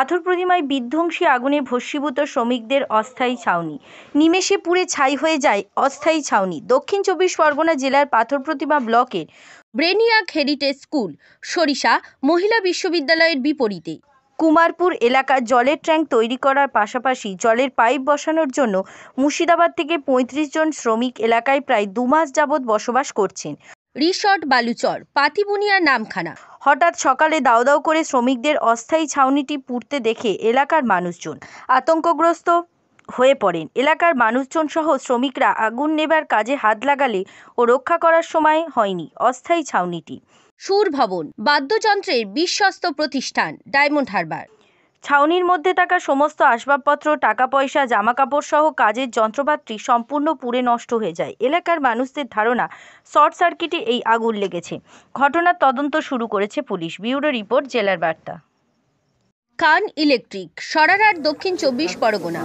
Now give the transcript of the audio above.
পাথর প্রতিমায় বিধ্বংসী আগুনে ভস্মীভূত শ্রমিকদের অস্থায়ী ছাউনি। নিমেষে পুড়ে ছাই হয়ে যায় অস্থায়ী ছাউনি। দক্ষিণ ২৪ পরগনা জেলার পাথর প্রতিমা ব্লকের ব্রেনিয়াক হেরিটেজ স্কুল সরিষা মহিলা বিশ্ববিদ্যালয়ের বিপরীতে কুমারপুর এলাকার জলের ট্যাঙ্ক তৈরি করার পাশাপাশি জলের পাইপ বসানোর জন্য মুর্শিদাবাদ থেকে ৩৫ জন শ্রমিক এলাকায় প্রায় ২ মাস যাবৎ বসবাস করছেন। রিসর্ট বালুচর পাতিবুনিয়া নামখানা। হঠাৎ সকালে দাউ দাউ করে শ্রমিকদের অস্থায়ী ছাউনিটি পুড়তে দেখে এলাকার মানুষজন আতঙ্কগ্রস্ত হয়ে পড়েন। এলাকার মানুষজন সহ শ্রমিকরা আগুন নেভার কাজে হাত লাগালে ও রক্ষা করার সময় হয়নি অস্থায়ী ছাউনিটি। সুর ভবন বাদ্যযন্ত্রের বিশ্বস্ত প্রতিষ্ঠান ডায়মন্ড হারবার। ছাউনির মধ্যে থাকা সমস্ত আসবাবপত্র, টাকা পয়সা, জামাকাপড় সহ কাজের যন্ত্রপাতি সম্পূর্ণ পুড়ে নষ্ট হয়ে যায়। এলাকার মানুষদের ধারণা শর্ট সার্কিটে এই আগুন লেগেছে। ঘটনার তদন্ত শুরু করেছে পুলিশ। ব্যুরো রিপোর্ট, জেলার বার্তা। কান ইলেকট্রিক, সরারহাট, দক্ষিণ ২৪ পরগনা।